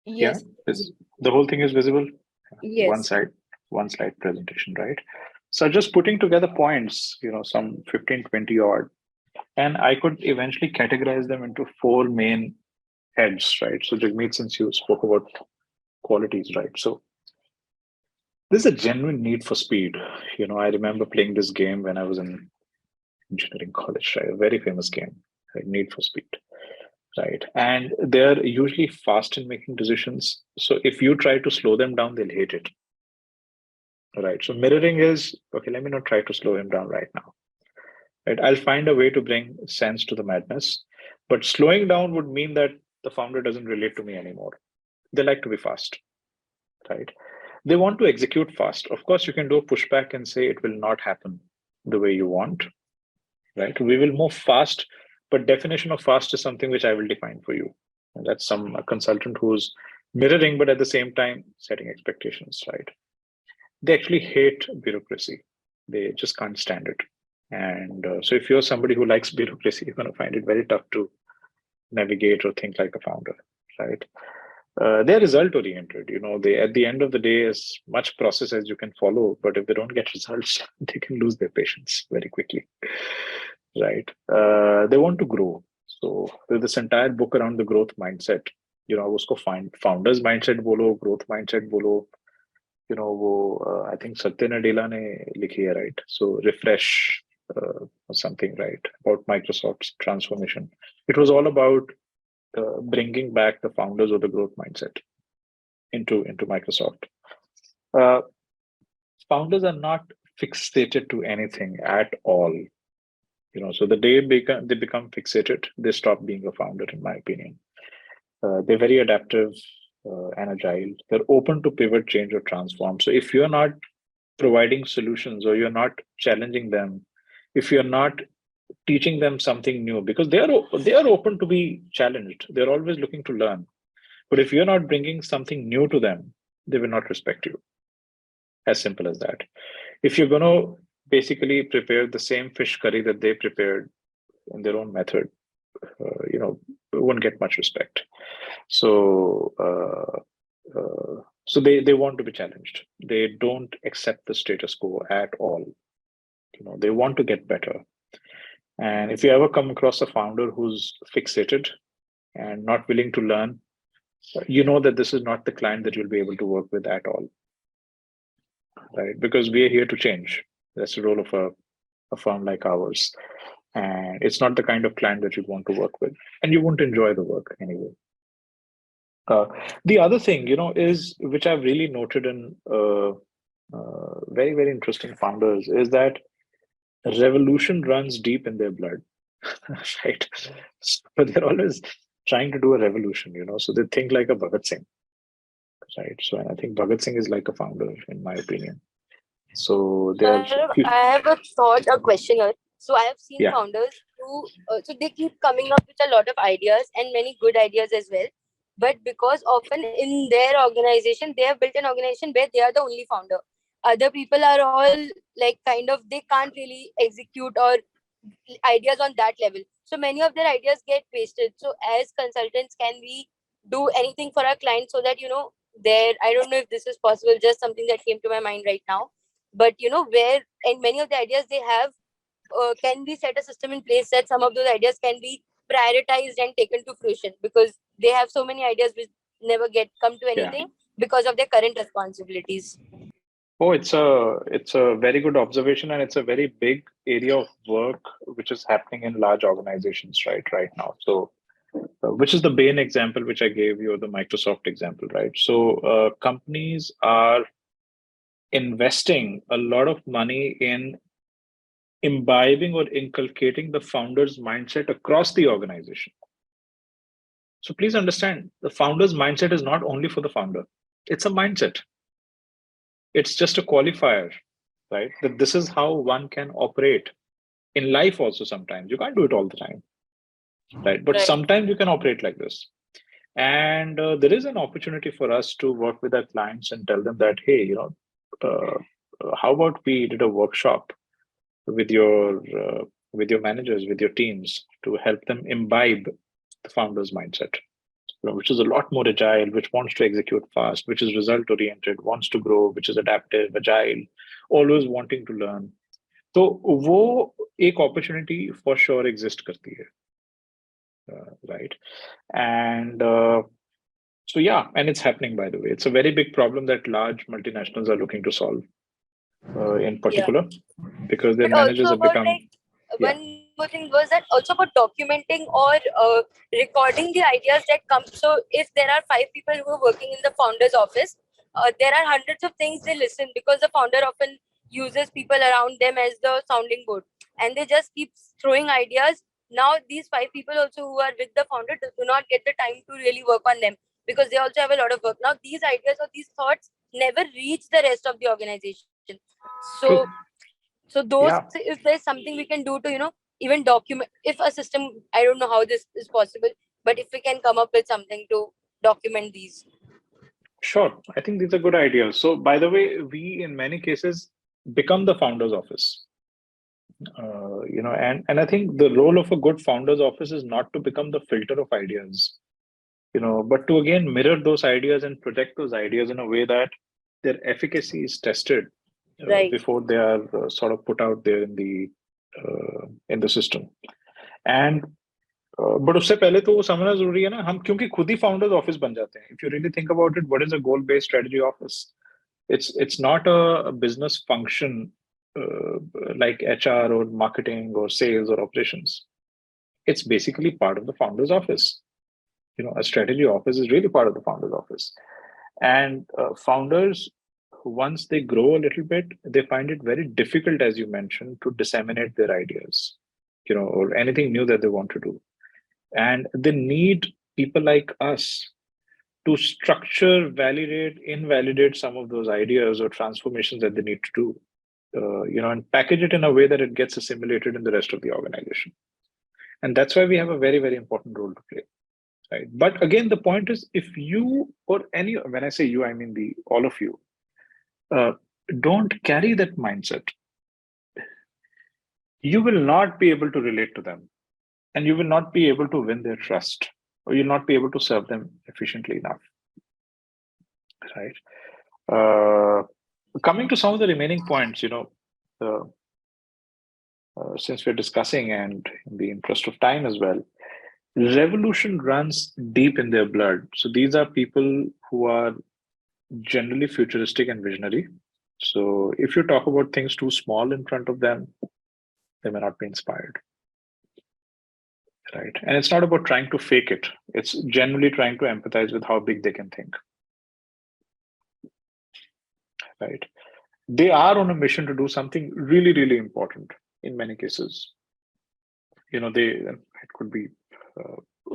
Yes. Yeah, the whole thing is visible. Yes. One slide presentation, right? So just putting together points, some 15, 20 odd, and I could eventually categorize them into 4 main heads, right? So Jagmeet, since you spoke about qualities, right? So there's a genuine need for speed. I remember playing this game when I was in engineering college, right? A very famous game, right? Need for Speed, right? And they're usually fast in making decisions. So if you try to slow them down, they'll hate it, right? So mirroring is, okay, let me not try to slow him down right now, right? I'll find a way to bring sense to the madness, but slowing down would mean that the founder doesn't relate to me anymore. They like to be fast, right? They want to execute fast. Of course, you can do a pushback and say it will not happen the way you want, right? We will move fast, but definition of fast is something which I will define for you. And that's a consultant who's mirroring, but at the same time setting expectations, right? They actually hate bureaucracy. They just can't stand it. And so if you're somebody who likes bureaucracy, you're going to find it very tough to navigate or think like a founder, right? They're result oriented. They, at the end of the day, as much process as you can follow, but if they don't get results, they can lose their patience very quickly, right? They want to grow. So there's this entire book around the growth mindset. उसको founders mindset बोलो, growth mindset बोलो. I think Satya Nadella ने लिखी है, right? So refresh or something, right? About Microsoft's transformation. It was all about bringing back the founders of the growth mindset into Microsoft. Founders are not fixated to anything at all. So the day they become fixated, they stop being a founder, in my opinion. They're very adaptive and agile. They're open to pivot, change, or transform. So if you're not providing solutions, or you're not challenging them, if you're not teaching them something new, because they are open to be challenged, they're always looking to learn. But if you're not bringing something new to them, they will not respect you. As simple as that. If you're going to basically prepare the same fish curry that they prepared in their own method, won't get much respect. So they want to be challenged. They don't accept the status quo at all. They want to get better. And if you ever come across a founder who's fixated and not willing to learn, that this is not the client that you'll be able to work with at all, right? Because we are here to change. That's the role of a firm like ours. And it's not the kind of client that you want to work with, and you won't enjoy the work anyway. The other thing, is, which I've really noted in very, very interesting founders, is that revolution runs deep in their blood, right? But they're always trying to do a revolution, so they think like a Bhagat Singh, right? So I think Bhagat Singh is like a founder, in my opinion. So I have a question here. So I have seen founders who, so they keep coming up with a lot of ideas and many good ideas as well. But because often in their organization, they have built an organization where they are the only founder. Other people are all like they can't really execute or ideas on that level. So many of their ideas get wasted. So as consultants, can we do anything for our clients so that, I don't know if this is possible, just something that came to my mind right now. But, where and many of the ideas they have, can we set a system in place that some of those ideas can be prioritized and taken to fruition, because they have so many ideas which never come to anything because of their current responsibilities. Oh, it's a very good observation, and it's a very big area of work which is happening in large organizations right now. So, which is the Bain example which I gave you, or the Microsoft example, right? So, companies are investing a lot of money in imbibing or inculcating the founder's mindset across the organization. So please understand, the founder's mindset is not only for the founder. It's a mindset. It's just a qualifier, right? That this is how one can operate in life also. Sometimes you can't do it all the time, right? But sometimes you can operate like this. And there is an opportunity for us to work with our clients and tell them that, hey, how about we did a workshop with your managers, with your teams, to help them imbibe the founder's mindset, which is a lot more agile, which wants to execute fast, which is result oriented, wants to grow, which is adaptive, agile, always wanting to learn. So वो एक opportunity for sure exist करती है, right? And so and it's happening, by the way. It's a very big problem that large multinationals are looking to solve, in particular, because their managers have become. One more thing was that also about documenting or recording the ideas that come. So if there are 5 people who are working in the founder's office, there are hundreds of things they listen, because the founder often uses people around them as the sounding board, and they just keep throwing ideas. Now these 5 people also who are with the founder do not get the time to really work on them, because they also have a lot of work. Now these ideas or these thoughts never reach the rest of the organization. So those, if there's something we can do to, even document, if a system, I don't know how this is possible, but if we can come up with something to document these. Sure. I think these are good ideas. So by the way, we in many cases become the founder's office. And I think the role of a good founder's office is not to become the filter of ideas, but to again mirror those ideas and protect those ideas in a way that their efficacy is tested before they are sort of put out there in the in the system. And but उससे पहले तो वो समझना जरूरी है ना, हम क्योंकि खुद ही founders office बन जाते हैं. If you really think about it, what is a goal-based strategy office? It's not a business function like HR or marketing or sales or operations. It's basically part of the founder's office. A strategy office is really part of the founder's office. And founders, once they grow a little bit, they find it very difficult, as you mentioned, to disseminate their ideas, or anything new that they want to do. And they need people like us to structure, validate, invalidate some of those ideas or transformations that they need to do, and package it in a way that it gets assimilated in the rest of the organization. And that's why we have a very, very important role to play. Right. But again, the point is, if you or when I say you, I mean all of you, don't carry that mindset, you will not be able to relate to them, and you will not be able to win their trust, or you'll not be able to serve them efficiently enough. Right. Coming to some of the remaining points, since we're discussing, and in the interest of time as well, revolution runs deep in their blood. So these are people who are generally futuristic and visionary. So if you talk about things too small in front of them, they may not be inspired. Right. And it's not about trying to fake it. It's generally trying to empathize with how big they can think. Right. They are on a mission to do something really, really important in many cases. It could be,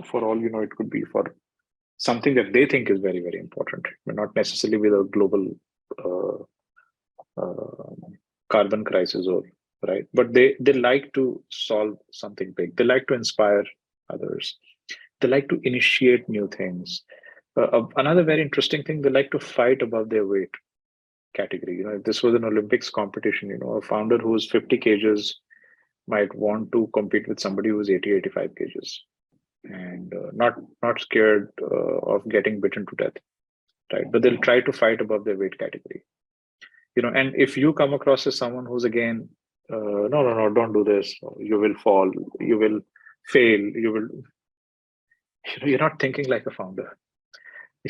for all it could be for something that they think is very, very important, but not necessarily with a global carbon crisis right. But they like to solve something big. They like to inspire others. They like to initiate new things. Another very interesting thing, they like to fight above their weight category. If this was an Olympics competition, a founder who's 50 kgs might want to compete with somebody who's 80, 85 kgs. And not scared of getting bitten to death, right? But they'll try to fight above their weight category. And if you come across as someone who's again, no, don't do this. You will fall. You will fail. You will. You're not thinking like a founder.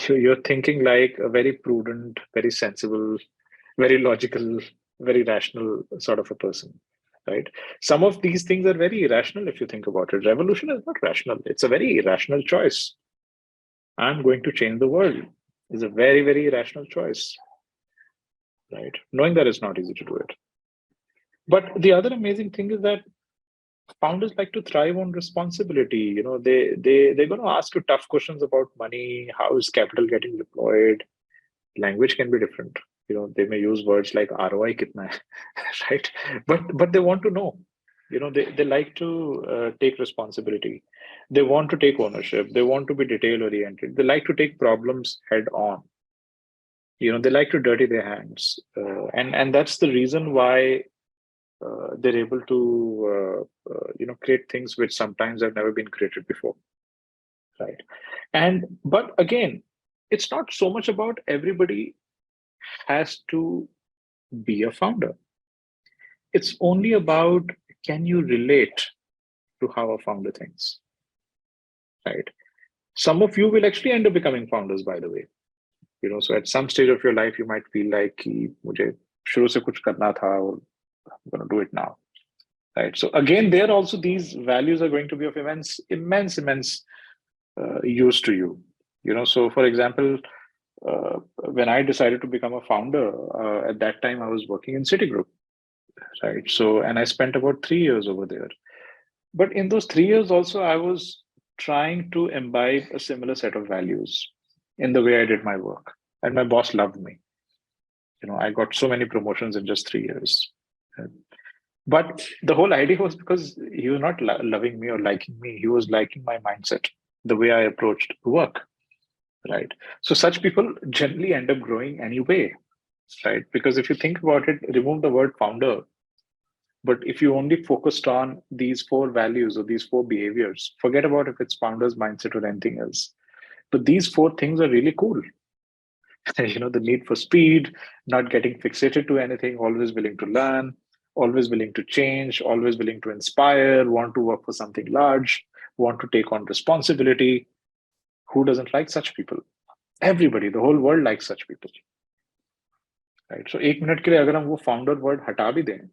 You're thinking like a very prudent, very sensible, very logical, very rational sort of a person. Right. Some of these things are very irrational if you think about it. Revolution is not rational. It's a very irrational choice. I'm going to change the world is a very, very irrational choice. Right. Knowing that it's not easy to do it. But the other amazing thing is that founders like to thrive on responsibility. They're going to ask you tough questions about money. How is capital getting deployed? Language can be different. They may use words like ROI kitna hai, right? But they want to know. They like to take responsibility. They want to take ownership. They want to be detail oriented. They like to take problems head on. They like to dirty their hands, and that's the reason why they're able to create things which sometimes have never been created before, right? But again, it's not so much about everybody has to be a founder. It's only about, can you relate to how a founder thinks, right? Some of you will actually end up becoming founders, by the way. So at some stage of your life, you might feel like, mujhe shuru se kuch karna tha, or I'm going to do it now, right? So again, there also these values are going to be of immense use to you. So for example, when I decided to become a founder, at that time I was working in Citigroup, right? So, and I spent about 3 years over there. But in those 3 years also, I was trying to imbibe a similar set of values in the way I did my work. And my boss loved me. I got so many promotions in just 3 years. But the whole idea was because he was not loving me or liking me. He was liking my mindset, the way I approached work, right? So such people generally end up growing anyway, right? Because if you think about it, remove the word founder. But if you only focused on these 4 values or these 4 behaviors, forget about if it's founder's mindset or anything else. But these 4 things are really cool. The need for speed, not getting fixated to anything, always willing to learn, always willing to change, always willing to inspire, want to work for something large, want to take on responsibility. Who doesn't like such people? Everybody, the whole world likes such people. Right? So एक minute के लिए अगर हम वो founder word हटा भी दें,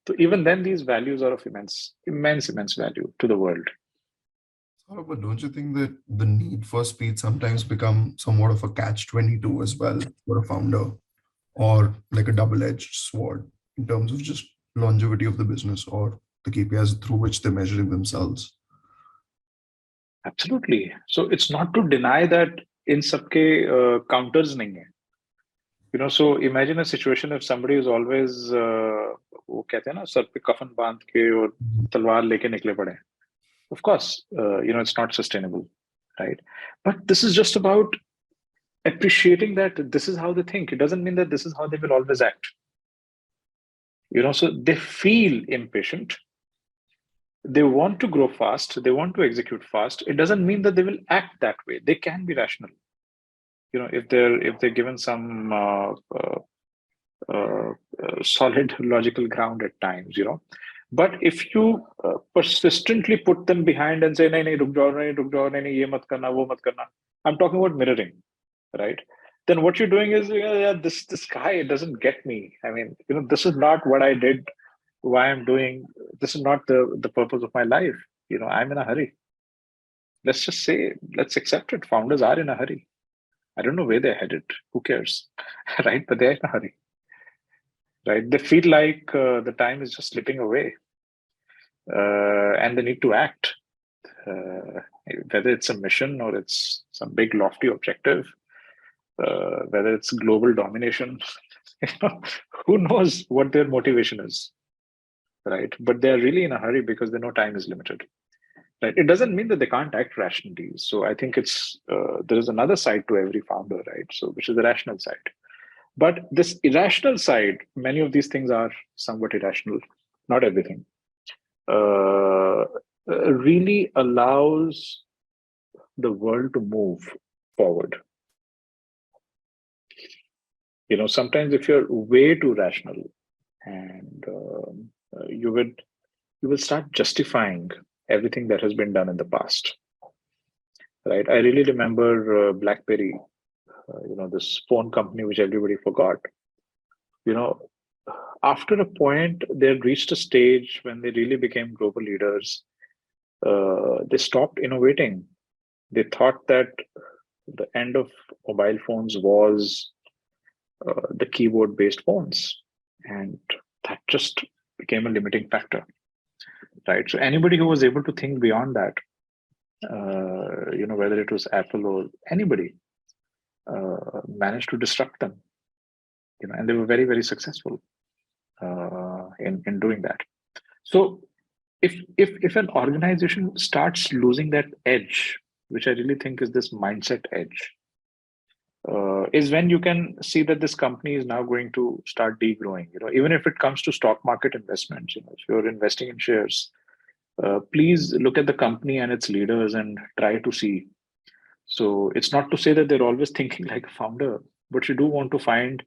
तो even then these values are of immense value to the world. But don't you think that the need for speed sometimes become somewhat of a catch-22 as well for a founder, or like a double-edged sword in terms of just longevity of the business or the KPIs through which they're measuring themselves? Absolutely. So it's not to deny that in सबके counters नहीं है. So imagine a situation if somebody is always वो कहते हैं ना sir पे कफन बांध के और तलवार लेके निकले पड़े. Of course, it's not sustainable, right? But this is just about appreciating that this is how they think. It doesn't mean that this is how they will always act. So they feel impatient. They want to grow fast. They want to execute fast. It doesn't mean that they will act that way. They can be rational. If they're given some solid logical ground at times, But if you persistently put them behind and say, nahi, ruk jao, nahi, ye mat karna, wo mat karna. I'm talking about mirroring, right? Then what you're doing is, this guy doesn't get me. I mean, this is not what I did, why I'm doing. This is not the purpose of my life. I'm in a hurry. Let's just say, let's accept it. Founders are in a hurry. I don't know where they're headed. Who cares, right? But they're in a hurry. Right? They feel like the time is just slipping away, and they need to act. Whether it's a mission or it's some big lofty objective, whether it's global domination, who knows what their motivation is, right? But they're really in a hurry because they know time is limited. Right? It doesn't mean that they can't act rationally. So I think it's there is another side to every founder, right? So which is the rational side. But this irrational side, many of these things are somewhat irrational, not everything, really allows the world to move forward. Sometimes if you're way too rational and you will start justifying everything that has been done in the past, right? I really remember BlackBerry, this phone company which everybody forgot. After a point, they had reached a stage when they really became global leaders. They stopped innovating. They thought that the end of mobile phones was the keyboard-based phones, and that just became a limiting factor, right? So anybody who was able to think beyond that, whether it was Apple or anybody, managed to disrupt them, and they were very, very successful in doing that. So if an organization starts losing that edge, which I really think is this mindset edge, is when you can see that this company is now going to start degrowing. Even if it comes to stock market investments, if you're investing in shares, please look at the company and its leaders and try to see. So it's not to say that they're always thinking like a founder, but you do want to find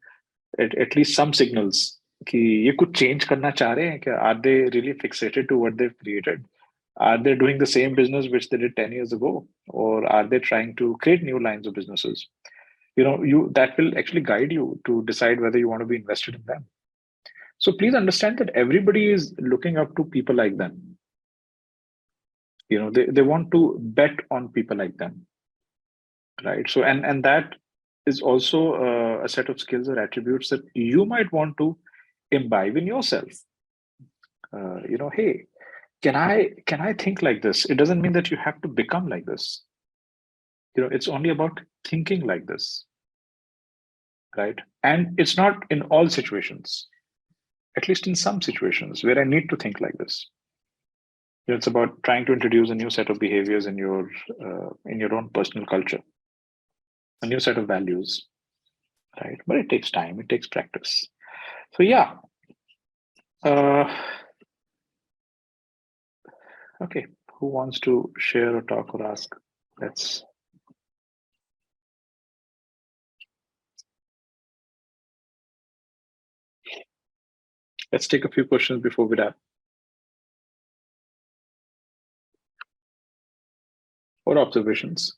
at least some signals कि ये कुछ change करना चाह रहे हैं क्या? Are they really fixated to what they've created? Are they doing the same business which they did 10 years ago? Or are they trying to create new lines of businesses? That will actually guide you to decide whether you want to be invested in them. So please understand that everybody is looking up to people like them. They want to bet on people like them, right? So and that is also a set of skills or attributes that you might want to imbibe in yourself. Hey, can I think like this? It doesn't mean that you have to become like this. It's only about thinking like this, right? And it's not in all situations, at least in some situations where I need to think like this. It's about trying to introduce a new set of behaviors in your own personal culture, a new set of values, right? But it takes time, it takes practice. So yeah. Okay, who wants to share or talk or ask? Let's. Let's take a few questions before we wrap. Or observations?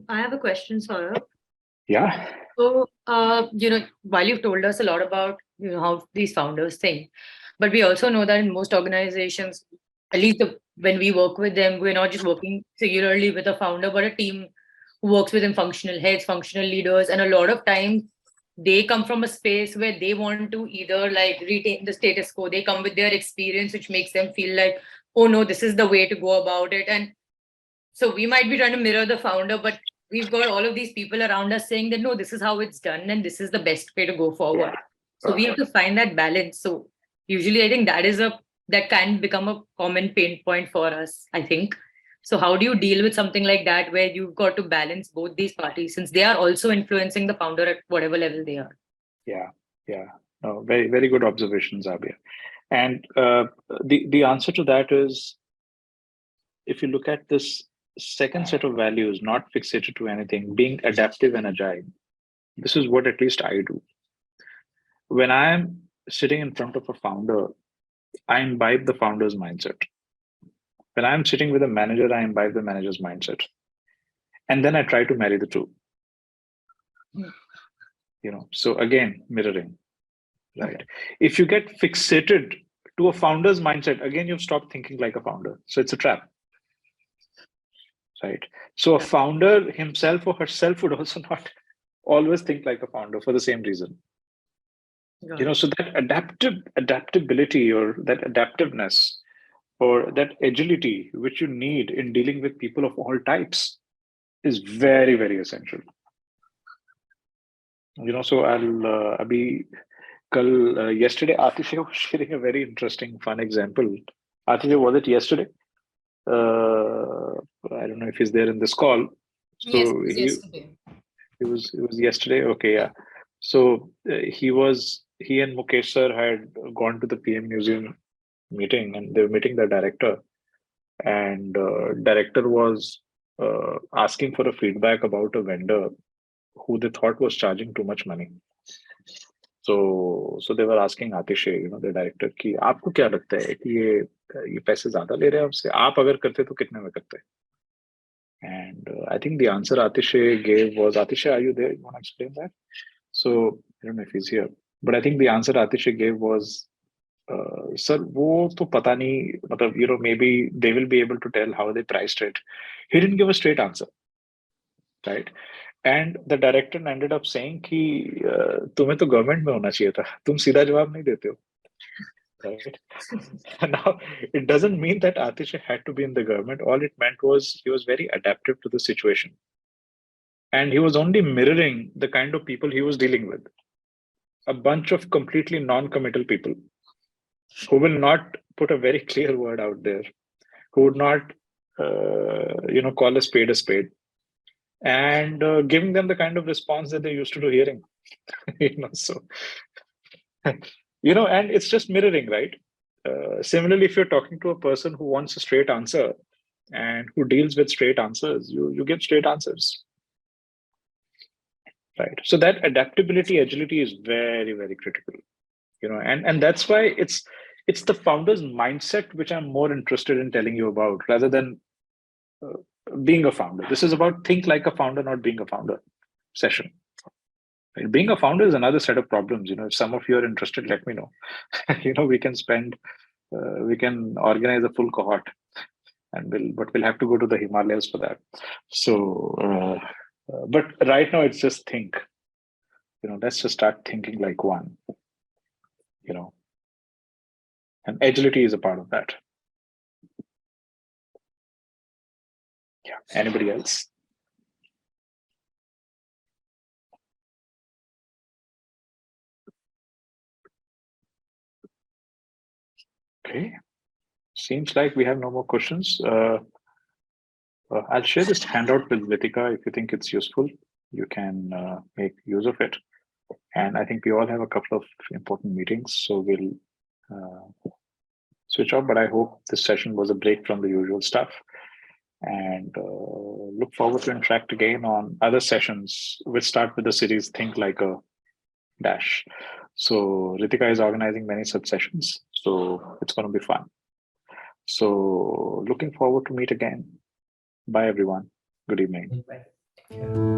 I have a question, Saurabh. Yeah. So, while you've told us a lot about how these founders think, but we also know that in most organizations, at least when we work with them, we're not just working singularly with a founder, but a team who works with them, functional heads, functional leaders, and a lot of times they come from a space where they want to either like retain the status quo. They come with their experience, which makes them feel like, oh no, this is the way to go about it. And so we might be trying to mirror the founder, but we've got all of these people around us saying that, no, this is how it's done and this is the best way to go forward. So we have to find that balance. So usually I think that can become a common pain point for us, I think. So how do you deal with something like that where you've got to balance both these parties since they are also influencing the founder at whatever level they are? Yeah. No, very, very good observations, Abir. And the answer to that is, if you look at this second set of values, not fixated to anything, being adaptive and agile, this is what at least I do. When I'm sitting in front of a founder, I imbibe the founder's mindset. When I'm sitting with a manager, I imbibe the manager's mindset. And then I try to marry the two. So again, mirroring, right? If you get fixated to a founder's mindset, again, you've stopped thinking like a founder. So it's a trap, right? So a founder himself or herself would also not always think like a founder for the same reason. So that adaptability or that adaptiveness or that agility which you need in dealing with people of all types is very, very essential. So yesterday Atisha was sharing a very interesting, fun example. Atisha, was it yesterday? I don't know if he's there in this call. So yes, it was yesterday. It was yesterday. Okay, yeah. So he and Mukesh sir had gone to the PM Museum meeting, and they were meeting the director, and director was asking for a feedback about a vendor who they thought was charging too much money. So they were asking Atisha, the director, कि आपको क्या लगता है कि ये पैसे ज्यादा ले रहे हैं आपसे, आप अगर करते तो कितने में करते? And I think the answer Atisha gave was, Atisha, are you there? You want to explain that? So I don't know if he's here, but I think the answer Atisha gave was, sir, wo to pata nahi, matlab, maybe they will be able to tell how they priced it. He didn't give a straight answer, right? And the director ended up saying कि तुम्हें तो government में होना चाहिए था, तुम सीधा जवाब नहीं देते हो. Right? Now, it doesn't mean that Atisha had to be in the government. All it meant was he was very adaptive to the situation. And he was only mirroring the kind of people he was dealing with. A bunch of completely non-committal people who will not put a very clear word out there, who would not, call a spade, and giving them the kind of response that they're used to hearing. So, and it's just mirroring, right? Similarly, if you're talking to a person who wants a straight answer and who deals with straight answers, you give straight answers, right? So that adaptability, agility is very, very critical, and that's why it's the founder's mindset which I'm more interested in telling you about rather than being a founder. This is about think like a founder, not being a founder session. Right? Being a founder is another set of problems. If some of you are interested, let me know. We can we can organize a full cohort, but we'll have to go to the Himalayas for that. So, but right now it's just think. Let's just start thinking like one. And agility is a part of that. Yeah. Anybody else? Okay. Seems like we have no more questions. I'll share this handout with Vitika. If you think it's useful, you can make use of it. And I think we all have a couple of important meetings, so we'll switch off. But I hope this session was a break from the usual stuff. And look forward to interact again on other sessions. We'll start with the series Think Like a Dash. So Ritika is organizing many such sessions. So it's going to be fun. So looking forward to meet again. Bye, everyone. Good evening. Bye.